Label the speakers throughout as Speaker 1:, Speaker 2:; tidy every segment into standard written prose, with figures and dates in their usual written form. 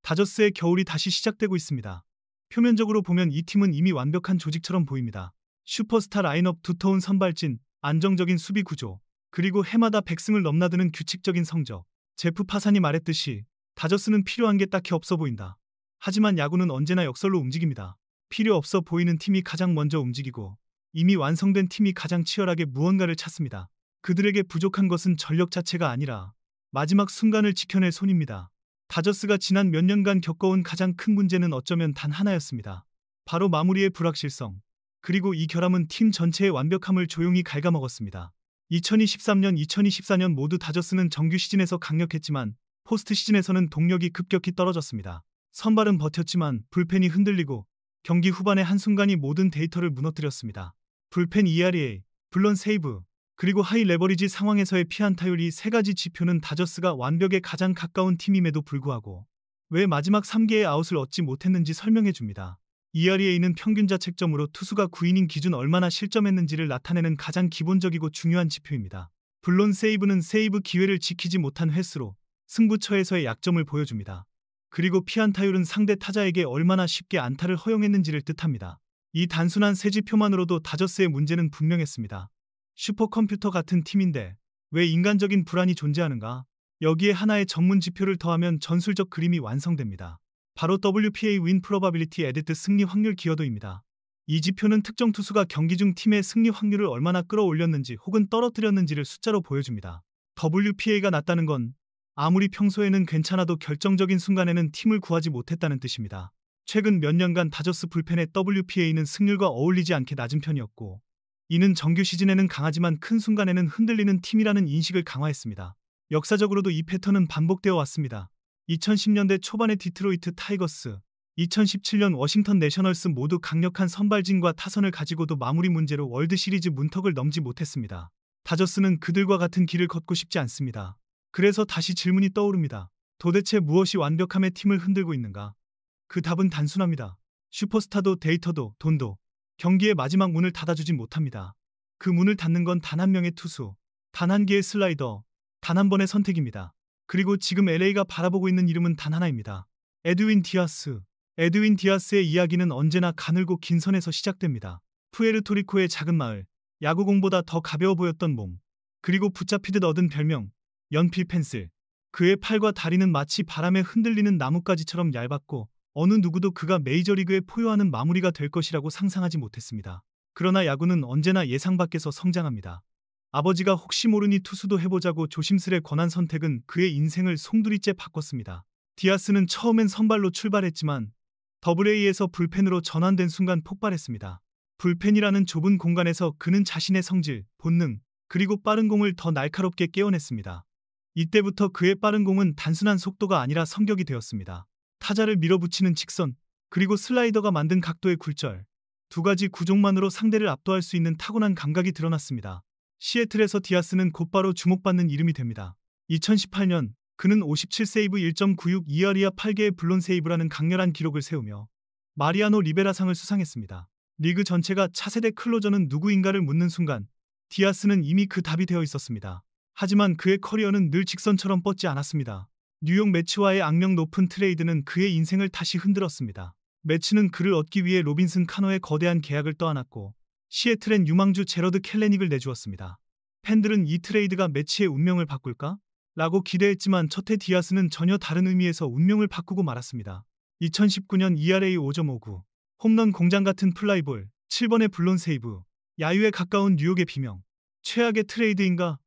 Speaker 1: 다저스의 겨울이 다시 시작되고 있습니다. 표면적으로 보면 이 팀은 이미 완벽한 조직처럼 보입니다. 슈퍼스타 라인업, 두터운 선발진, 안정적인 수비 구조, 그리고 해마다 100승을 넘나드는 규칙적인 성적. 제프 파산이 말했듯이 다저스는 필요한 게 딱히 없어 보인다. 하지만 야구는 언제나 역설로 움직입니다. 필요 없어 보이는 팀이 가장 먼저 움직이고 이미 완성된 팀이 가장 치열하게 무언가를 찾습니다. 그들에게 부족한 것은 전력 자체가 아니라 마지막 순간을 지켜낼 손입니다. 다저스가 지난 몇 년간 겪어온 가장 큰 문제는 어쩌면 단 하나였습니다. 바로 마무리의 불확실성. 그리고 이 결함은 팀 전체의 완벽함을 조용히 갉아먹었습니다. 2023년, 2024년 모두 다저스는 정규 시즌에서 강력했지만 포스트 시즌에서는 동력이 급격히 떨어졌습니다. 선발은 버텼지만 불펜이 흔들리고 경기 후반의 한순간이 모든 데이터를 무너뜨렸습니다. 불펜 ERA, 블론 세이브, 그리고 하이 레버리지 상황에서의 피안타율, 이 세 가지 지표는 다저스가 완벽에 가장 가까운 팀임에도 불구하고 왜 마지막 3개의 아웃을 얻지 못했는지 설명해 줍니다. ERA는 평균 자책점으로 투수가 9이닝 기준 얼마나 실점했는지를 나타내는 가장 기본적이고 중요한 지표입니다. 블론 세이브는 세이브 기회를 지키지 못한 횟수로 승부처에서의 약점을 보여줍니다. 그리고 피안타율은 상대 타자에게 얼마나 쉽게 안타를 허용했는지를 뜻합니다. 이 단순한 세 지표만으로도 다저스의 문제는 분명했습니다. 슈퍼컴퓨터 같은 팀인데 왜 인간적인 불안이 존재하는가? 여기에 하나의 전문 지표를 더하면 전술적 그림이 완성됩니다. 바로 WPA Win Probability Added, 승리 확률 기여도입니다. 이 지표는 특정 투수가 경기 중 팀의 승리 확률을 얼마나 끌어올렸는지 혹은 떨어뜨렸는지를 숫자로 보여줍니다. WPA가 낮다는 건 아무리 평소에는 괜찮아도 결정적인 순간에는 팀을 구하지 못했다는 뜻입니다. 최근 몇 년간 다저스 불펜의 WPA는 승률과 어울리지 않게 낮은 편이었고, 이는 정규 시즌에는 강하지만 큰 순간에는 흔들리는 팀이라는 인식을 강화했습니다. 역사적으로도 이 패턴은 반복되어 왔습니다. 2010년대 초반의 디트로이트 타이거스, 2017년 워싱턴 내셔널스 모두 강력한 선발진과 타선을 가지고도 마무리 문제로 월드시리즈 문턱을 넘지 못했습니다. 다저스는 그들과 같은 길을 걷고 싶지 않습니다. 그래서 다시 질문이 떠오릅니다. 도대체 무엇이 완벽함의 팀을 흔들고 있는가? 그 답은 단순합니다. 슈퍼스타도 데이터도 돈도 경기의 마지막 문을 닫아주지 못합니다. 그 문을 닫는 건 단 한 명의 투수, 단 한 개의 슬라이더, 단 한 번의 선택입니다. 그리고 지금 LA가 바라보고 있는 이름은 단 하나입니다. 에드윈 디아스. 에드윈 디아스의 이야기는 언제나 가늘고 긴 선에서 시작됩니다. 푸에르토리코의 작은 마을, 야구공보다 더 가벼워 보였던 몸, 그리고 붙잡히듯 얻은 별명, 연필 펜슬. 그의 팔과 다리는 마치 바람에 흔들리는 나뭇가지처럼 얇았고 어느 누구도 그가 메이저리그에 포효하는 마무리가 될 것이라고 상상하지 못했습니다. 그러나 야구는 언제나 예상 밖에서 성장합니다. 아버지가 혹시 모르니 투수도 해보자고 조심스레 권한 선택은 그의 인생을 송두리째 바꿨습니다. 디아스는 처음엔 선발로 출발했지만 더블A에서 불펜으로 전환된 순간 폭발했습니다. 불펜이라는 좁은 공간에서 그는 자신의 성질, 본능, 그리고 빠른 공을 더 날카롭게 깨어냈습니다. 이때부터 그의 빠른 공은 단순한 속도가 아니라 성격이 되었습니다. 타자를 밀어붙이는 직선, 그리고 슬라이더가 만든 각도의 굴절, 두 가지 구종만으로 상대를 압도할 수 있는 타고난 감각이 드러났습니다. 시애틀에서 디아스는 곧바로 주목받는 이름이 됩니다. 2018년 그는 57세이브 1.96 ERA 8개의 블론 세이브라는 강렬한 기록을 세우며 마리아노 리베라상을 수상했습니다. 리그 전체가 차세대 클로저는 누구인가를 묻는 순간 디아스는 이미 그 답이 되어 있었습니다. 하지만 그의 커리어는 늘 직선처럼 뻗지 않았습니다. 뉴욕 매츠와의 악명 높은 트레이드는 그의 인생을 다시 흔들었습니다. 매츠는 그를 얻기 위해 로빈슨 카노의 거대한 계약을 떠안았고 시애틀엔 유망주 제러드 켈레닉을 내주었습니다. 팬들은 이 트레이드가 매치의 운명을 바꿀까? 라고 기대했지만 첫해 디아스는 전혀 다른 의미에서 운명을 바꾸고 말았습니다. 2019년 ERA 5.59, 홈런 공장 같은 플라이볼, 7번의 블론 세이브, 야유에 가까운 뉴욕의 비명. 최악의 트레이드인가?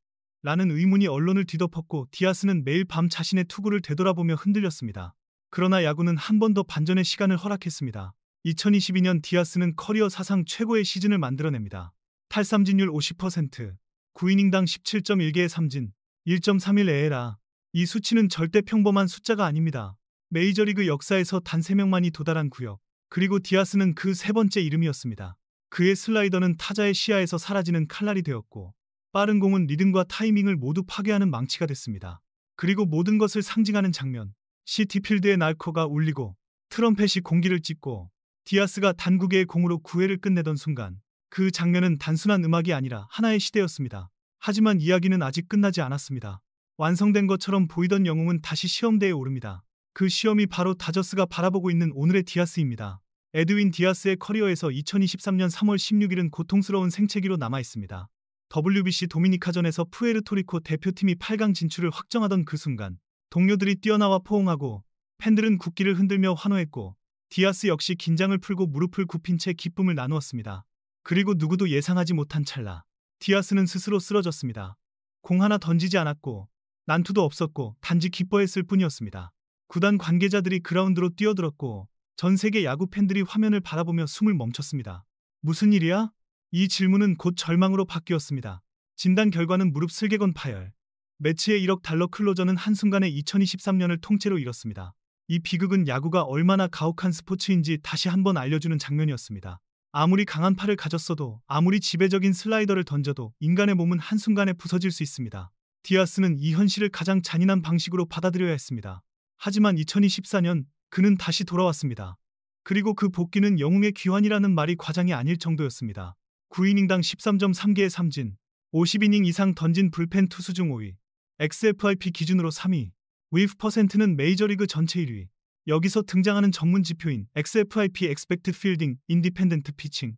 Speaker 1: 라는 의문이 언론을 뒤덮었고 디아스는 매일 밤 자신의 투구를 되돌아보며 흔들렸습니다. 그러나 야구는 한 번 더 반전의 시간을 허락했습니다. 2022년 디아스는 커리어 사상 최고의 시즌을 만들어냅니다. 탈삼진율 50%, 9이닝당 17.1개의 삼진, 1.31 에에라. 이 수치는 절대 평범한 숫자가 아닙니다. 메이저리그 역사에서 단 3명만이 도달한 구역. 그리고 디아스는 그 세 번째 이름이었습니다. 그의 슬라이더는 타자의 시야에서 사라지는 칼날이 되었고 빠른 공은 리듬과 타이밍을 모두 파괴하는 망치가 됐습니다. 그리고 모든 것을 상징하는 장면. 시티필드의 날코가 울리고 트럼펫이 공기를 찢고 디아스가 단구개의 공으로 9회를 끝내던 순간 그 장면은 단순한 음악이 아니라 하나의 시대였습니다. 하지만 이야기는 아직 끝나지 않았습니다. 완성된 것처럼 보이던 영웅은 다시 시험대에 오릅니다. 그 시험이 바로 다저스가 바라보고 있는 오늘의 디아스입니다. 에드윈 디아스의 커리어에서 2023년 3월 16일은 고통스러운 생채기로 남아있습니다. WBC 도미니카전에서 푸에르토리코 대표팀이 8강 진출을 확정하던 그 순간 동료들이 뛰어나와 포옹하고 팬들은 국기를 흔들며 환호했고 디아스 역시 긴장을 풀고 무릎을 굽힌 채 기쁨을 나누었습니다. 그리고 누구도 예상하지 못한 찰나 디아스는 스스로 쓰러졌습니다. 공 하나 던지지 않았고 난투도 없었고 단지 기뻐했을 뿐이었습니다. 구단 관계자들이 그라운드로 뛰어들었고 전 세계 야구 팬들이 화면을 바라보며 숨을 멈췄습니다. 무슨 일이야? 이 질문은 곧 절망으로 바뀌었습니다. 진단 결과는 무릎 슬개건 파열. 매치의 1억 달러 클로저는 한순간에 2023년을 통째로 잃었습니다. 이 비극은 야구가 얼마나 가혹한 스포츠인지 다시 한번 알려주는 장면이었습니다. 아무리 강한 팔을 가졌어도 아무리 지배적인 슬라이더를 던져도 인간의 몸은 한순간에 부서질 수 있습니다. 디아스는 이 현실을 가장 잔인한 방식으로 받아들여야 했습니다. 하지만 2024년 그는 다시 돌아왔습니다. 그리고 그 복귀는 영웅의 귀환이라는 말이 과장이 아닐 정도였습니다. 9이닝당 13.3개의 삼진, 50이닝 이상 던진 불펜 투수 중 5위, XFIP 기준으로 3위, 위프 퍼센트는 메이저리그 전체 1위. 여기서 등장하는 전문 지표인 XFIP Expected Fielding Independent Pitching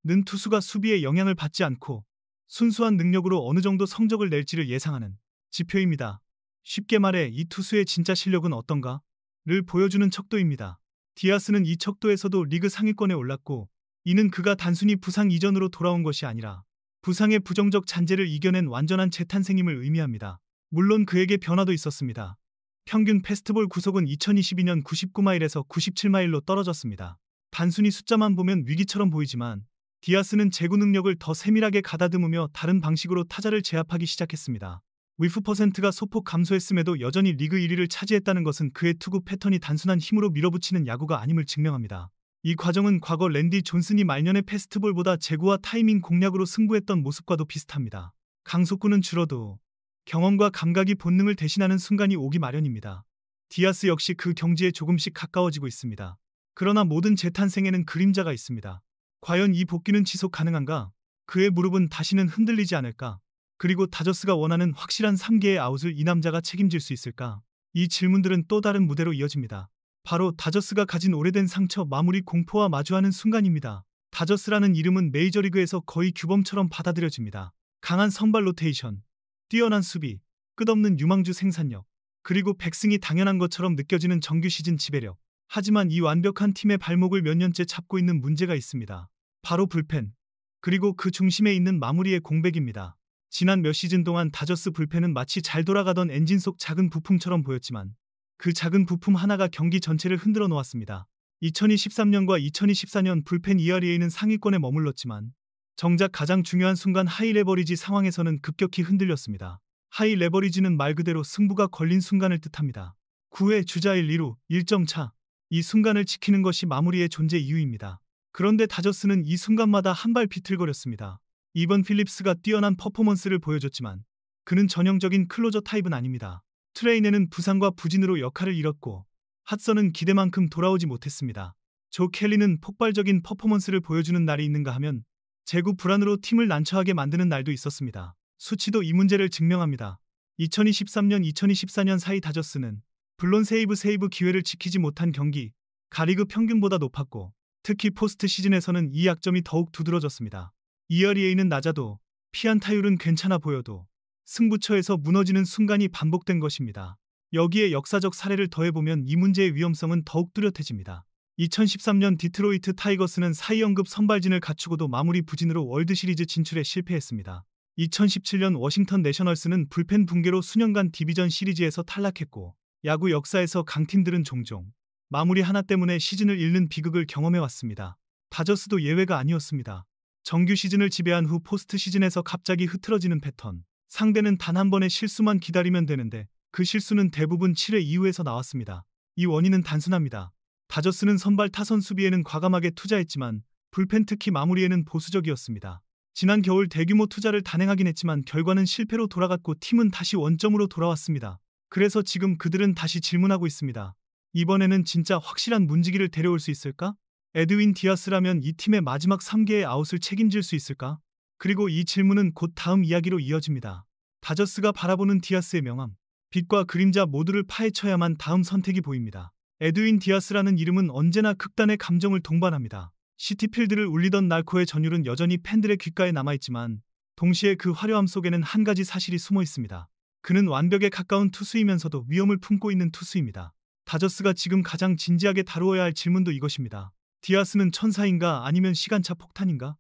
Speaker 1: 는 투수가 수비에 영향을 받지 않고 순수한 능력으로 어느 정도 성적을 낼지를 예상하는 지표입니다. 쉽게 말해 이 투수의 진짜 실력은 어떤가? 를 보여주는 척도입니다. 디아스는 이 척도에서도 리그 상위권에 올랐고 이는 그가 단순히 부상 이전으로 돌아온 것이 아니라 부상의 부정적 잔재를 이겨낸 완전한 재탄생임을 의미합니다. 물론 그에게 변화도 있었습니다. 평균 패스트볼 구속은 2022년 99마일에서 97마일로 떨어졌습니다. 단순히 숫자만 보면 위기처럼 보이지만 디아스는 제구 능력을 더 세밀하게 가다듬으며 다른 방식으로 타자를 제압하기 시작했습니다. 위프 퍼센트가 소폭 감소했음에도 여전히 리그 1위를 차지했다는 것은 그의 투구 패턴이 단순한 힘으로 밀어붙이는 야구가 아님을 증명합니다. 이 과정은 과거 랜디 존슨이 말년의 패스트볼보다 제구와 타이밍 공략으로 승부했던 모습과도 비슷합니다. 강속구는 줄어도 경험과 감각이 본능을 대신하는 순간이 오기 마련입니다. 디아스 역시 그 경지에 조금씩 가까워지고 있습니다. 그러나 모든 재탄생에는 그림자가 있습니다. 과연 이 복귀는 지속 가능한가? 그의 무릎은 다시는 흔들리지 않을까? 그리고 다저스가 원하는 확실한 3개의 아웃을 이 남자가 책임질 수 있을까? 이 질문들은 또 다른 무대로 이어집니다. 바로 다저스가 가진 오래된 상처 마무리 공포와 마주하는 순간입니다. 다저스라는 이름은 메이저리그에서 거의 규범처럼 받아들여집니다. 강한 선발 로테이션, 뛰어난 수비, 끝없는 유망주 생산력, 그리고 백승이 당연한 것처럼 느껴지는 정규 시즌 지배력. 하지만 이 완벽한 팀의 발목을 몇 년째 잡고 있는 문제가 있습니다. 바로 불펜, 그리고 그 중심에 있는 마무리의 공백입니다. 지난 몇 시즌 동안 다저스 불펜은 마치 잘 돌아가던 엔진 속 작은 부품처럼 보였지만 그 작은 부품 하나가 경기 전체를 흔들어 놓았습니다. 2023년과 2024년 불펜 ERA는 상위권에 머물렀지만 정작 가장 중요한 순간 하이 레버리지 상황에서는 급격히 흔들렸습니다. 하이 레버리지는 말 그대로 승부가 걸린 순간을 뜻합니다. 9회 주자 1, 2루 1점 차. 이 순간을 지키는 것이 마무리의 존재 이유입니다. 그런데 다저스는 이 순간마다 한 발 비틀거렸습니다. 이번 필립스가 뛰어난 퍼포먼스를 보여줬지만 그는 전형적인 클로저 타입은 아닙니다. 트레이너는 부상과 부진으로 역할을 잃었고 핫선은 기대만큼 돌아오지 못했습니다. 조 켈리는 폭발적인 퍼포먼스를 보여주는 날이 있는가 하면 제구 불안으로 팀을 난처하게 만드는 날도 있었습니다. 수치도 이 문제를 증명합니다. 2023년, 2024년 사이 다저스는 물론 세이브 기회를 지키지 못한 경기, 가리그 평균보다 높았고 특히 포스트 시즌에서는 이 약점이 더욱 두드러졌습니다. ERA는 낮아도 피안타율은 괜찮아 보여도 승부처에서 무너지는 순간이 반복된 것입니다. 여기에 역사적 사례를 더해보면 이 문제의 위험성은 더욱 뚜렷해집니다. 2013년 디트로이트 타이거스는 사이 연급 선발진을 갖추고도 마무리 부진으로 월드시리즈 진출에 실패했습니다. 2017년 워싱턴 내셔널스는 불펜 붕괴로 수년간 디비전 시리즈에서 탈락했고 야구 역사에서 강팀들은 종종 마무리 하나 때문에 시즌을 잃는 비극을 경험해왔습니다. 다저스도 예외가 아니었습니다. 정규 시즌을 지배한 후 포스트 시즌에서 갑자기 흐트러지는 패턴. 상대는 단 한 번의 실수만 기다리면 되는데 그 실수는 대부분 7회 이후에서 나왔습니다. 이 원인은 단순합니다. 다저스는 선발 타선 수비에는 과감하게 투자했지만 불펜 특히 마무리에는 보수적이었습니다. 지난 겨울 대규모 투자를 단행하긴 했지만 결과는 실패로 돌아갔고 팀은 다시 원점으로 돌아왔습니다. 그래서 지금 그들은 다시 질문하고 있습니다. 이번에는 진짜 확실한 문지기를 데려올 수 있을까? 에드윈 디아스라면 이 팀의 마지막 3개의 아웃을 책임질 수 있을까? 그리고 이 질문은 곧 다음 이야기로 이어집니다. 다저스가 바라보는 디아스의 명암. 빛과 그림자 모두를 파헤쳐야만 다음 선택이 보입니다. 에드윈 디아스라는 이름은 언제나 극단의 감정을 동반합니다. 시티필드를 울리던 날코의 전율은 여전히 팬들의 귓가에 남아있지만 동시에 그 화려함 속에는 한 가지 사실이 숨어 있습니다. 그는 완벽에 가까운 투수이면서도 위험을 품고 있는 투수입니다. 다저스가 지금 가장 진지하게 다루어야 할 질문도 이것입니다. 디아스는 천사인가 아니면 시간차 폭탄인가?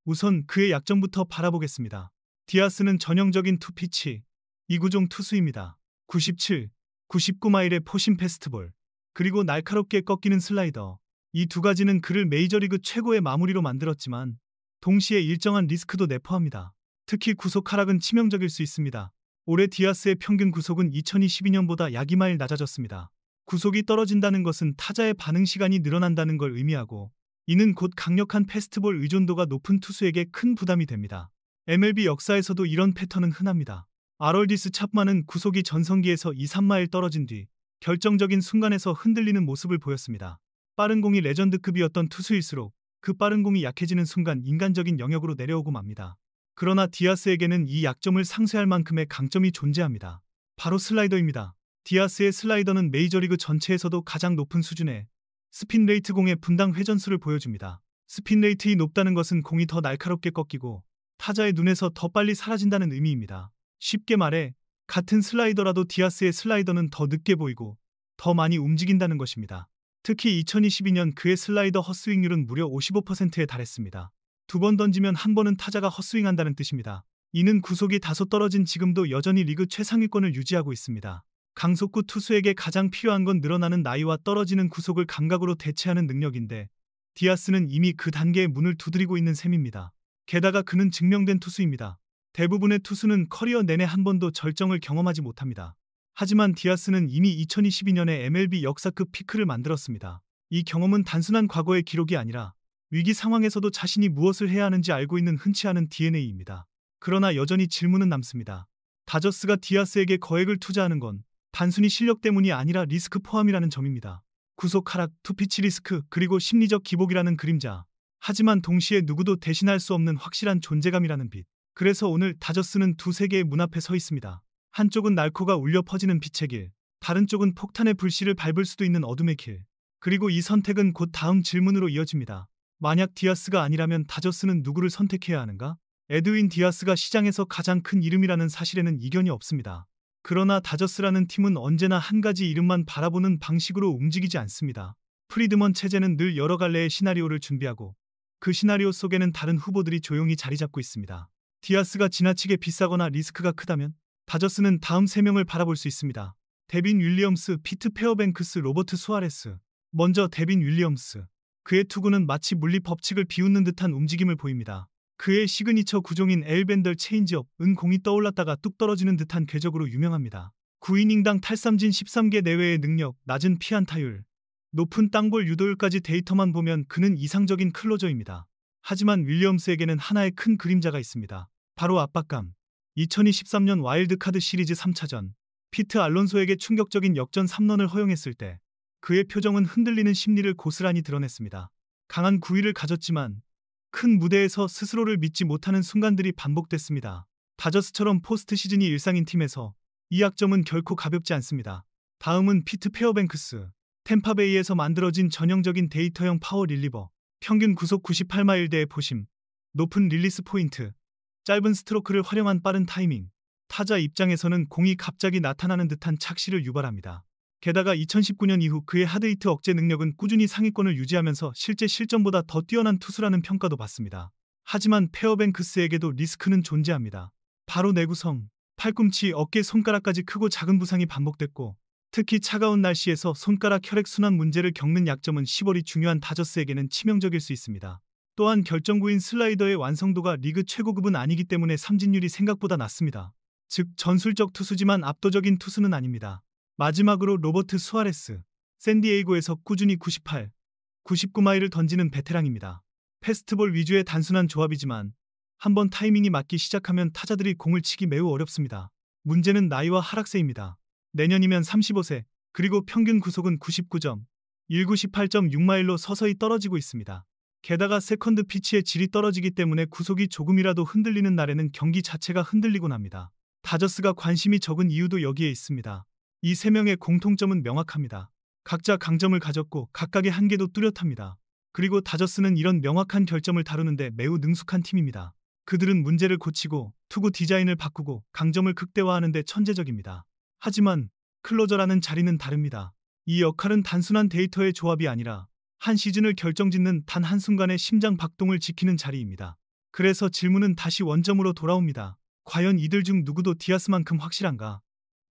Speaker 1: 우선 그의 약점부터 바라보겠습니다. 디아스는 전형적인 투피치, 이구종 투수입니다. 97, 99마일의 포심 패스트볼, 그리고 날카롭게 꺾이는 슬라이더. 이 두 가지는 그를 메이저리그 최고의 마무리로 만들었지만 동시에 일정한 리스크도 내포합니다. 특히 구속 하락은 치명적일 수 있습니다. 올해 디아스의 평균 구속은 2022년보다 약 2마일 낮아졌습니다. 구속이 떨어진다는 것은 타자의 반응 시간이 늘어난다는 걸 의미하고 이는 곧 강력한 패스트볼 의존도가 높은 투수에게 큰 부담이 됩니다. MLB 역사에서도 이런 패턴은 흔합니다. 아롤디스 찹만은 구속이 전성기에서 2, 3마일 떨어진 뒤 결정적인 순간에서 흔들리는 모습을 보였습니다. 빠른 공이 레전드급이었던 투수일수록 그 빠른 공이 약해지는 순간 인간적인 영역으로 내려오고 맙니다. 그러나 디아스에게는 이 약점을 상쇄할 만큼의 강점이 존재합니다. 바로 슬라이더입니다. 디아스의 슬라이더는 메이저리그 전체에서도 가장 높은 수준의 스핀 레이트 공의 분당 회전수를 보여줍니다. 스핀 레이트이 높다는 것은 공이 더 날카롭게 꺾이고 타자의 눈에서 더 빨리 사라진다는 의미입니다. 쉽게 말해 같은 슬라이더라도 디아스의 슬라이더는 더 늦게 보이고 더 많이 움직인다는 것입니다. 특히 2022년 그의 슬라이더 헛스윙률은 무려 55%에 달했습니다. 두 번 던지면 한 번은 타자가 헛스윙한다는 뜻입니다. 이는 구속이 다소 떨어진 지금도 여전히 리그 최상위권을 유지하고 있습니다. 강속구 투수에게 가장 필요한 건 늘어나는 나이와 떨어지는 구속을 감각으로 대체하는 능력인데 디아스는 이미 그 단계의 문을 두드리고 있는 셈입니다. 게다가 그는 증명된 투수입니다. 대부분의 투수는 커리어 내내 한 번도 절정을 경험하지 못합니다. 하지만 디아스는 이미 2022년에 MLB 역사급 피크를 만들었습니다. 이 경험은 단순한 과거의 기록이 아니라 위기 상황에서도 자신이 무엇을 해야 하는지 알고 있는 흔치 않은 DNA입니다. 그러나 여전히 질문은 남습니다. 다저스가 디아스에게 거액을 투자하는 건 단순히 실력 때문이 아니라 리스크 포함이라는 점입니다. 구속 하락, 투피치 리스크, 그리고 심리적 기복이라는 그림자. 하지만 동시에 누구도 대신할 수 없는 확실한 존재감이라는 빛. 그래서 오늘 다저스는 두 세계의 문 앞에 서 있습니다. 한쪽은 날코가 울려 퍼지는 빛의 길, 다른 쪽은 폭탄의 불씨를 밟을 수도 있는 어둠의 길. 그리고 이 선택은 곧 다음 질문으로 이어집니다. 만약 디아스가 아니라면 다저스는 누구를 선택해야 하는가? 에드윈 디아스가 시장에서 가장 큰 이름이라는 사실에는 이견이 없습니다. 그러나 다저스라는 팀은 언제나 한 가지 이름만 바라보는 방식으로 움직이지 않습니다. 프리드먼 체제는 늘 여러 갈래의 시나리오를 준비하고 그 시나리오 속에는 다른 후보들이 조용히 자리 잡고 있습니다. 디아스가 지나치게 비싸거나 리스크가 크다면 다저스는 다음 3명을 바라볼 수 있습니다. 데빈 윌리엄스, 피트 페어뱅크스, 로버트 수아레스. 먼저 데빈 윌리엄스. 그의 투구는 마치 물리 법칙을 비웃는 듯한 움직임을 보입니다. 그의 시그니처 구종인 엘벤덜 체인지업은 공이 떠올랐다가 뚝 떨어지는 듯한 궤적으로 유명합니다. 9이닝당 탈삼진 13개 내외의 능력, 낮은 피안타율, 높은 땅볼 유도율까지 데이터만 보면 그는 이상적인 클로저입니다. 하지만 윌리엄스에게는 하나의 큰 그림자가 있습니다. 바로 압박감. 2023년 와일드카드 시리즈 3차전 피트 알론소에게 충격적인 역전 3런을 허용했을 때 그의 표정은 흔들리는 심리를 고스란히 드러냈습니다. 강한 구위를 가졌지만 큰 무대에서 스스로를 믿지 못하는 순간들이 반복됐습니다. 다저스처럼 포스트 시즌이 일상인 팀에서 이 약점은 결코 가볍지 않습니다. 다음은 피트 페어뱅크스. 템파베이에서 만들어진 전형적인 데이터형 파워 릴리버. 평균 구속 98마일대의 포심, 높은 릴리스 포인트, 짧은 스트로크를 활용한 빠른 타이밍. 타자 입장에서는 공이 갑자기 나타나는 듯한 착시를 유발합니다. 게다가 2019년 이후 그의 하드히트 억제 능력은 꾸준히 상위권을 유지하면서 실제 실점보다 더 뛰어난 투수라는 평가도 받습니다. 하지만 페어뱅크스에게도 리스크는 존재합니다. 바로 내구성, 팔꿈치, 어깨, 손가락까지 크고 작은 부상이 반복됐고 특히 차가운 날씨에서 손가락 혈액 순환 문제를 겪는 약점은 시벌이 중요한 다저스에게는 치명적일 수 있습니다. 또한 결정구인 슬라이더의 완성도가 리그 최고급은 아니기 때문에 삼진율이 생각보다 낮습니다. 즉 전술적 투수지만 압도적인 투수는 아닙니다. 마지막으로 로버트 수아레스. 샌디에이고에서 꾸준히 98, 99마일을 던지는 베테랑입니다. 패스트볼 위주의 단순한 조합이지만 한번 타이밍이 맞기 시작하면 타자들이 공을 치기 매우 어렵습니다. 문제는 나이와 하락세입니다. 내년이면 35세, 그리고 평균 구속은 99점, 198.6마일로 서서히 떨어지고 있습니다. 게다가 세컨드 피치의 질이 떨어지기 때문에 구속이 조금이라도 흔들리는 날에는 경기 자체가 흔들리곤 합니다. 다저스가 관심이 적은 이유도 여기에 있습니다. 이 세 명의 공통점은 명확합니다. 각자 강점을 가졌고 각각의 한계도 뚜렷합니다. 그리고 다저스는 이런 명확한 결점을 다루는데 매우 능숙한 팀입니다. 그들은 문제를 고치고 투구 디자인을 바꾸고 강점을 극대화하는 데 천재적입니다. 하지만 클로저라는 자리는 다릅니다. 이 역할은 단순한 데이터의 조합이 아니라 한 시즌을 결정짓는 단 한순간의 심장 박동을 지키는 자리입니다. 그래서 질문은 다시 원점으로 돌아옵니다. 과연 이들 중 누구도 디아스만큼 확실한가?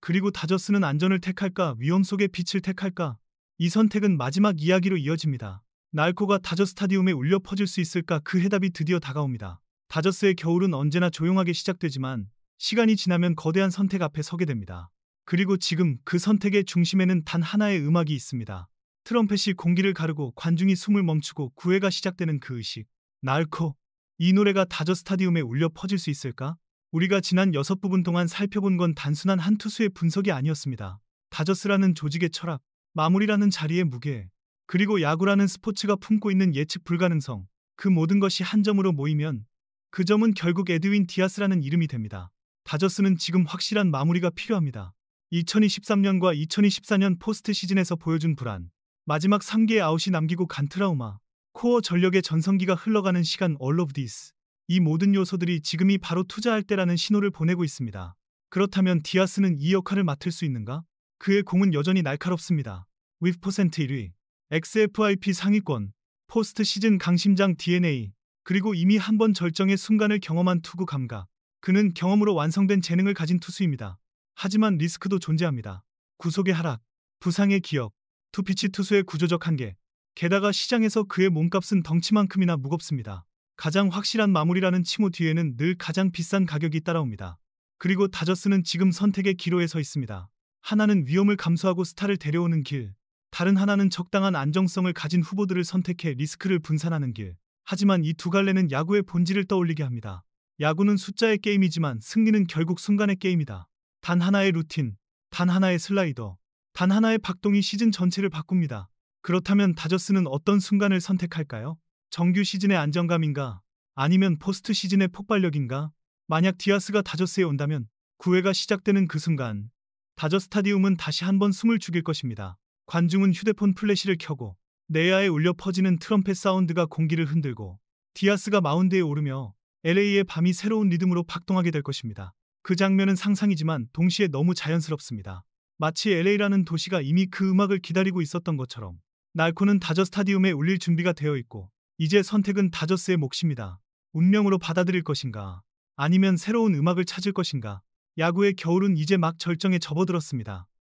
Speaker 1: 그리고 다저스는 안전을 택할까? 위험 속의 빛을 택할까? 이 선택은 마지막 이야기로 이어집니다. 날코가 다저 스타디움에 울려 퍼질 수 있을까? 그 해답이 드디어 다가옵니다. 다저스의 겨울은 언제나 조용하게 시작되지만 시간이 지나면 거대한 선택 앞에 서게 됩니다. 그리고 지금 그 선택의 중심에는 단 하나의 음악이 있습니다. 트럼펫이 공기를 가르고 관중이 숨을 멈추고 구회가 시작되는 그 의식. 날코. 이 노래가 다저 스타디움에 울려 퍼질 수 있을까? 우리가 지난 6부분 동안 살펴본 건 단순한 한 투수의 분석이 아니었습니다. 다저스라는 조직의 철학, 마무리라는 자리의 무게, 그리고 야구라는 스포츠가 품고 있는 예측 불가능성, 그 모든 것이 한 점으로 모이면 그 점은 결국 에드윈 디아스라는 이름이 됩니다. 다저스는 지금 확실한 마무리가 필요합니다. 2023년과 2024년 포스트 시즌에서 보여준 불안, 마지막 3개의 아웃이 남기고 간 트라우마, 코어 전력의 전성기가 흘러가는 시간 all of this. 이 모든 요소들이 지금이 바로 투자할 때라는 신호를 보내고 있습니다. 그렇다면 디아스는 이 역할을 맡을 수 있는가? 그의 공은 여전히 날카롭습니다. with 퍼센트 1위, XFIP 상위권, 포스트 시즌 강심장 DNA, 그리고 이미 한 번 절정의 순간을 경험한 투구 감각. 그는 경험으로 완성된 재능을 가진 투수입니다. 하지만 리스크도 존재합니다. 구속의 하락, 부상의 기억, 투피치 투수의 구조적 한계, 게다가 시장에서 그의 몸값은 덩치만큼이나 무겁습니다. 가장 확실한 마무리라는 칭호 뒤에는 늘 가장 비싼 가격이 따라옵니다. 그리고 다저스는 지금 선택의 기로에 서 있습니다. 하나는 위험을 감수하고 스타를 데려오는 길, 다른 하나는 적당한 안정성을 가진 후보들을 선택해 리스크를 분산하는 길. 하지만 이 두 갈래는 야구의 본질을 떠올리게 합니다. 야구는 숫자의 게임이지만 승리는 결국 순간의 게임이다. 단 하나의 루틴, 단 하나의 슬라이더, 단 하나의 박동이 시즌 전체를 바꿉니다. 그렇다면 다저스는 어떤 순간을 선택할까요? 정규 시즌의 안정감인가? 아니면 포스트 시즌의 폭발력인가? 만약 디아스가 다저스에 온다면 9회가 시작되는 그 순간 다저 스타디움은 다시 한번 숨을 죽일 것입니다. 관중은 휴대폰 플래시를 켜고 내야에 울려 퍼지는 트럼펫 사운드가 공기를 흔들고 디아스가 마운드에 오르며 LA의 밤이 새로운 리듬으로 박동하게 될 것입니다. 그 장면은 상상이지만 동시에 너무 자연스럽습니다. 마치 LA라는 도시가 이미 그 음악을 기다리고 있었던 것처럼. 날코는 다저 스타디움에 울릴 준비가 되어 있고 이제 선택은 다저스의 몫입니다. 운명으로 받아들일 것인가? 아니면 새로운 음악을 찾을 것인가? 야구의 겨울은 이제 막 절정에 접어들었습니다.